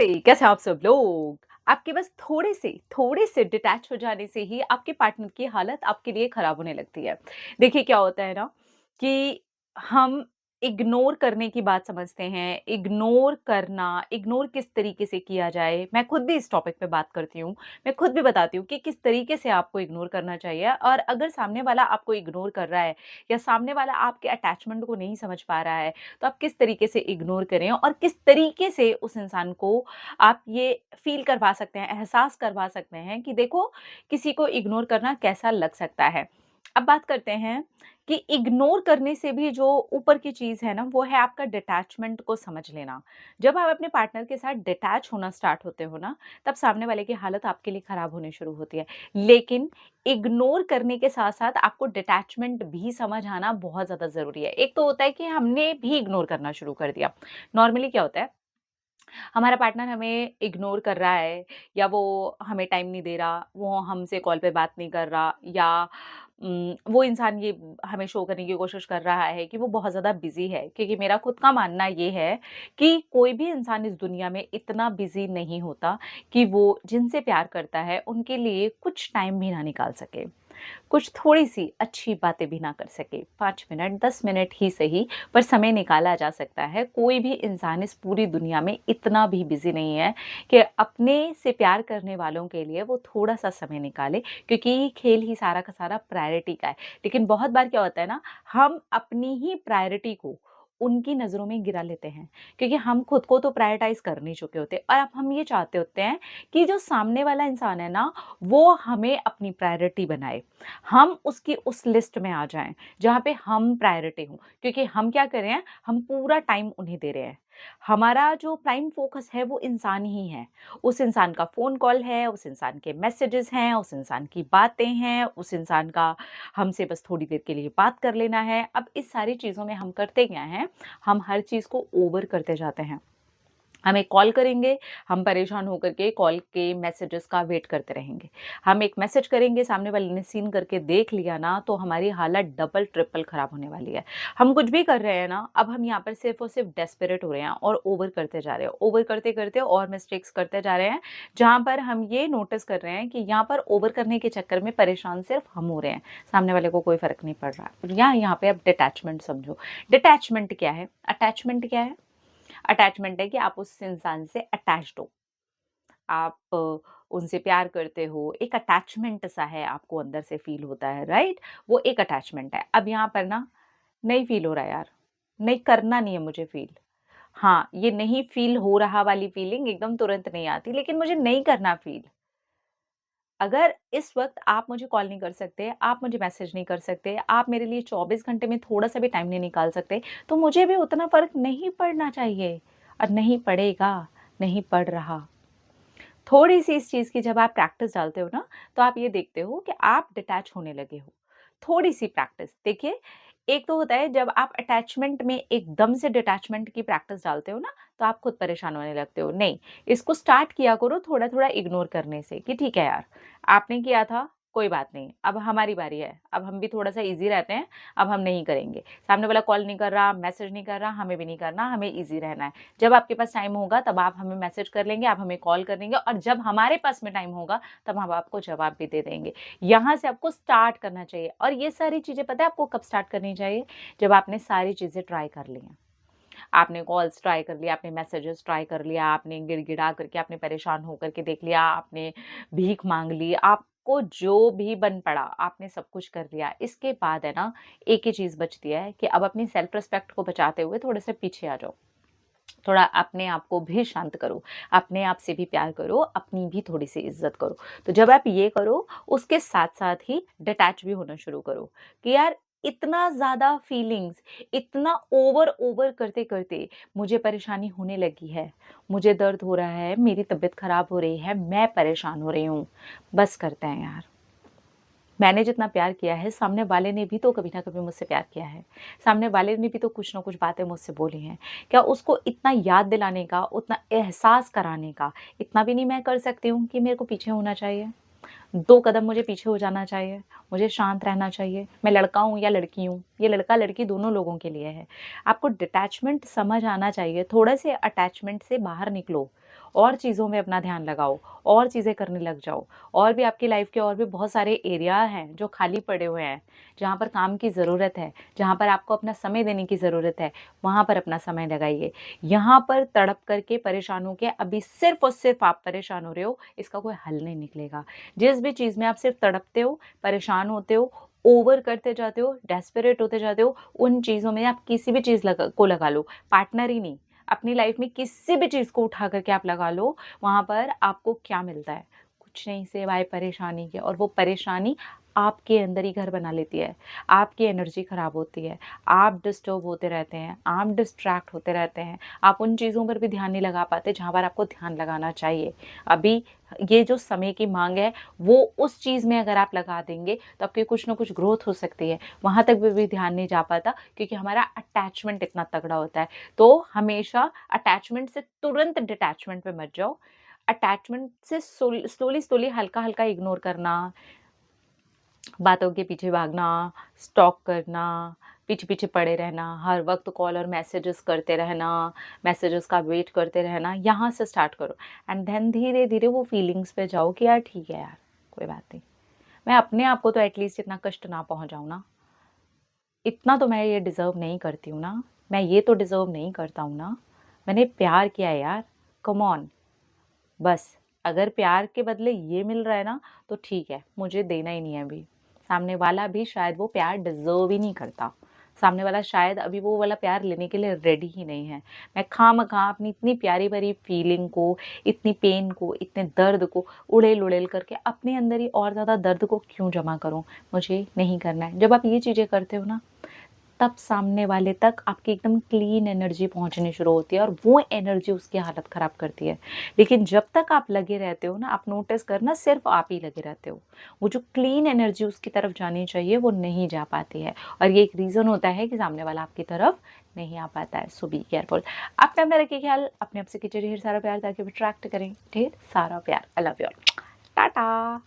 नमस्ते, कैसे हैं आप सब लोग? आपके बस थोड़े से डिटैच हो जाने से ही आपके पार्टनर की हालत आपके लिए खराब होने लगती है। देखिए क्या होता है ना कि हम इग्नोर करने की बात समझते हैं, इग्नोर किस तरीके से किया जाए, मैं खुद भी इस टॉपिक पे बात करती हूँ। मैं खुद भी बताती हूँ कि किस तरीके से आपको इग्नोर करना चाहिए और अगर सामने वाला आपको इग्नोर कर रहा है या सामने वाला आपके अटैचमेंट को नहीं समझ पा रहा है, तो आप किस तरीके से इग्नोर करें और किस तरीके से उस इंसान को आप ये फ़ील करवा सकते हैं, एहसास करवा सकते हैं कि देखो किसी को इग्नोर करना कैसा लग सकता है। अब बात करते हैं कि इग्नोर करने से भी जो ऊपर की चीज़ है ना, वो है आपका डिटैचमेंट को समझ लेना। जब आप अपने पार्टनर के साथ डिटैच होना स्टार्ट होते हो ना, तब सामने वाले की हालत आपके लिए खराब होनी शुरू होती है। लेकिन इग्नोर करने के साथ-साथ आपको डिटैचमेंट भी समझ आना बहुत ज़्यादा ज़रूरी है। एक तो होता है कि हमने भी इग्नोर करना शुरू कर दिया। नॉर्मली क्या होता है, हमारा पार्टनर हमें इग्नोर कर रहा है या वो हमें टाइम नहीं दे रहा, वो हमसे कॉल पे बात नहीं कर रहा या वो इंसान ये हमें शो करने की कोशिश कर रहा है कि वो बहुत ज़्यादा बिज़ी है। क्योंकि मेरा खुद का मानना ये है कि कोई भी इंसान इस दुनिया में इतना बिज़ी नहीं होता कि वो जिनसे प्यार करता है, उनके लिए कुछ टाइम भी ना निकाल सके। कुछ थोड़ी-सी अच्छी बातें भी ना कर सके। 5 मिनट, 10 मिनट ही सही, पर समय निकाला जा सकता है। कोई भी इंसान इस पूरी दुनिया में इतना भी बिज़ी नहीं है कि अपने से प्यार करने वालों के लिए वो थोड़ा-सा समय निकाले, क्योंकि ये खेल ही सारा का सारा प्रायोरिटी का है। लेकिन बहुत बार क्या होता है ना, हम अपनी ही प्रायोरिटी को उनकी नज़रों में गिरा लेते हैं, क्योंकि हम खुद को तो प्रायोरिटाइज़ कर नहीं चुके होते और अब हम ये चाहते होते हैं कि जो सामने वाला इंसान है ना, वो हमें अपनी प्रायोरिटी बनाए। हम उसकी उस लिस्ट में आ जाएँ, जहाँ पे हम प्रायोरिटी हों। क्योंकि हम क्या कर रहे हैं, हम पूरा टाइम उन्हें दे रहे हैं। हमारा जो प्राइम फ़ोकस है वो इंसान ही है। उस इंसान का फ़ोन कॉल है, उस इंसान के मैसेजेस हैं, उस इंसान की बातें हैं, उस इंसान का हमसे बस थोड़ी देर के लिए बात कर लेना है। अब इस सारी चीज़ों में हम करते क्या हैं, हम हर चीज़ को ओवर करते जाते हैं। हमें कॉल करेंगे, हम परेशान होकर के कॉल के मैसेजेस का वेट करते रहेंगे। हम एक मैसेज करेंगे, सामने वाले ने सीन करके देख लिया ना, तो हमारी हालत डबल ट्रिपल खराब होने वाली है। हम कुछ भी कर रहे हैं ना, अब हम यहाँ पर सिर्फ़ और सिर्फ़ डेस्परेट हो रहे हैं और ओवर करते जा रहे हैं। ओवर करते-करते और मिस्टेक्स करते जा रहे हैं, जहाँ पर हम ये नोटिस कर रहे हैं कि यहाँ पर ओवर करने के चक्कर में परेशान सिर्फ़ हम हो रहे हैं, सामने वाले को कोई फ़र्क नहीं पड़ रहा। या यहाँ पे अब डिटैचमेंट समझो। डिटैचमेंट क्या है? अटैचमेंट क्या है? अटैचमेंट है कि आप उस इंसान से अटैच्ड हो। आप उनसे प्यार करते हो, एक अटैचमेंट सा है आपको अंदर से फ़ील होता है, राइट? वो एक अटैचमेंट है। अब यहाँ पर ना नहीं फ़ील हो रहा है यार, नहीं करना नहीं है मुझे फ़ील। हाँ, ये नहीं फ़ील हो रहा वाली फ़ीलिंग एकदम तुरंत नहीं आती, लेकिन मुझे नहीं करना फ़ील। अगर इस वक़्त आप मुझे कॉल नहीं कर सकते, आप मुझे मैसेज नहीं कर सकते, आप मेरे लिए 24 घंटे में थोड़ा-सा भी टाइम नहीं निकाल सकते, तो मुझे भी उतना फ़र्क नहीं पड़ना चाहिए और नहीं पड़ेगा, नहीं पड़ रहा। थोड़ी-सी इस चीज़ की जब आप प्रैक्टिस डालते हो ना, तो आप ये देखते हो कि आप डिटैच होने लगे हो। थोड़ी-सी प्रैक्टिस देखिए, एक तो होता है जब आप अटैचमेंट में एकदम से डिटैचमेंट की प्रैक्टिस डालते हो ना, तो आप खुद परेशान होने लगते हो। नहीं, इसको स्टार्ट किया करो थोड़ा-थोड़ा इग्नोर करने से कि ठीक है यार, आपने किया था, कोई बात नहीं, अब हमारी बारी है। अब हम भी थोड़ा-सा ईज़ी रहते हैं, अब हम नहीं करेंगे। सामने वाला कॉल नहीं कर रहा, मैसेज नहीं कर रहा, हमें भी नहीं करना, हमें ईज़ी रहना है। जब आपके पास टाइम होगा तब आप हमें मैसेज कर लेंगे, आप हमें कॉल कर लेंगे और जब हमारे पास में टाइम होगा तब हम आपको जवाब भी दे देंगे। यहाँ से आपको स्टार्ट करना चाहिए और ये सारी चीज़ें पता है आपको कब स्टार्ट करनी चाहिए? जब आपने सारी चीज़ें ट्राई कर ली हैं। आपने कॉल्स ट्राई कर लिया, आपने मैसेजेस ट्राई कर लिया, आपने गिड़गिड़ा करके आपने परेशान होकर के देख लिया, आपने भीख माँग ली, आपको जो भी बन पड़ा, आपने सब कुछ कर लिया। इसके बाद है ना, एक ही चीज़ बचती है कि अब अपनी सेल्फ रिस्पेक्ट को बचाते हुए थोड़े-से पीछे आ जाओ। थोड़ा अपने आप को भी शांत करो, अपने आप से भी प्यार करो, अपनी भी थोड़ी-सी इज़्ज़त करो। तो जब आप ये करो, उसके साथ-साथ ही डिटैच भी होना शुरू करो कि यार इतना ज़्यादा फीलिंग्स, इतना ओवर करते-करते मुझे परेशानी होने लगी है, मुझे दर्द हो रहा है, मेरी तबीयत ख़राब हो रही है, मैं परेशान हो रही हूँ। बस करते हैं यार। मैंने जितना प्यार किया है, सामने वाले ने भी तो कभी न कभी मुझसे प्यार किया है। सामने वाले ने भी तो कुछ न कुछ बातें मुझसे बोली हैं। क्या उसको इतना याद दिलाने का, उतना एहसास कराने का, इतना भी नहीं मैं कर सकती हूँ कि मेरे को पीछे होना चाहिए? 2 कदम मुझे पीछे हो जाना चाहिए, मुझे शांत रहना चाहिए। मैं लड़का हूँ या लड़की हूँ, ये लड़का-लड़की दोनों लोगों के लिए है। आपको डिटैचमेंट समझ आना चाहिए, थोड़े से अटैचमेंट से बाहर निकलो और चीज़ों में अपना ध्यान लगाओ, और चीज़ें करने लग जाओ। और भी आपकी लाइफ़ के और भी बहुत सारे एरिया हैं जो खाली पड़े हुए हैं, जहाँ पर काम की ज़रूरत है, जहाँ पर आपको अपना समय देने की ज़रूरत है, वहाँ पर अपना समय लगाइए। यहाँ पर तड़प करके परेशान हो के अभी सिर्फ़ और सिर्फ़ आप परेशान हो रहे हो, इसका कोई हल नहीं निकलेगा। जिस भी चीज़ में आप सिर्फ़ तड़पते हो, परेशान होते हो, ओवर करते जाते हो, डेस्परेट होते जाते हो, उन चीज़ों में आप किसी भी चीज़ लगा लो, पार्टनर ही नहीं, अपनी लाइफ़ में किसी भी चीज़ को उठा कर के आप लगा लो, वहाँ पर आपको क्या मिलता है? कुछ नहीं सिवाय परेशानी के, और वो परेशानी आपके अंदर ही घर बना लेती है। आपकी एनर्जी खराब होती है, आप डिस्टर्ब होते रहते हैं, आप डिस्ट्रैक्ट होते रहते हैं, आप उन चीज़ों पर भी ध्यान नहीं लगा पाते जहाँ पर आपको ध्यान लगाना चाहिए। अभी ये जो समय की माँग है, वो उस चीज़ में अगर आप लगा देंगे तो आपकी कुछ ना कुछ ग्रोथ हो सकती है। वहाँ तक भी ध्यान नहीं जा पाता क्योंकि हमारा अटैचमेंट इतना तगड़ा होता है। तो हमेशा अटैचमेंट से तुरंत डिटैचमेंट पे मत जाओ। अटैचमेंट से स्लोली स्लोली हल्का-हल्का इग्नोर करना, बातों के पीछे भागना, स्टॉक करना, पीछे-पीछे पड़े रहना, हर वक़्त कॉल और मैसेजेस करते रहना, मैसेजेस का वेट करते रहना, यहाँ से स्टार्ट करो एंड देन धीरे-धीरे वो फीलिंग्स पे जाओ कि यार ठीक है यार, कोई बात नहीं। मैं अपने आप को तो एटलीस्ट इतना कष्ट ना पहुँचाऊँ ना, इतना तो मैं ये डिज़र्व नहीं करती हूँ ना, मैं ये तो डिज़र्व नहीं करता हूँ ना, मैंने प्यार किया है यार, कम ऑन। बस अगर प्यार के बदले ये मिल रहा है ना, तो ठीक है, मुझे देना ही नहीं है अभी। सामने वाला भी शायद वो प्यार डिज़र्व ही नहीं करता। सामने वाला शायद अभी वो वाला प्यार लेने के लिए रेडी ही नहीं है। मैं खामख़ा अपनी इतनी प्यारी भरी फीलिंग को, इतनी पेन को, इतने दर्द को उड़ेल-उड़ेल करके अपने अंदर ही और ज़्यादा दर्द को क्यों जमा करूँ? मुझे नहीं करना है। जब आप ये चीज़ें करते हो ना, तब सामने वाले तक आपकी एकदम क्लीन एनर्जी पहुँचनी शुरू होती है और वो एनर्जी उसकी हालत ख़राब करती है। लेकिन जब तक आप लगे रहते हो ना, आप नोटिस करना सिर्फ़ आप ही लगे रहते हो। वो जो क्लीन एनर्जी उसकी तरफ जानी चाहिए वो नहीं जा पाती है और ये एक रीज़न होता है कि सामने वाला आपकी तरफ नहीं आ पाता है। सो बी केयरफुल। अपने अंदर रखिए ख़्याल, अपने आप से कीजिए ढेर सारा प्यार ताकि अट्रैक्ट करें ढेर सारा प्यार। I love you all. Tata.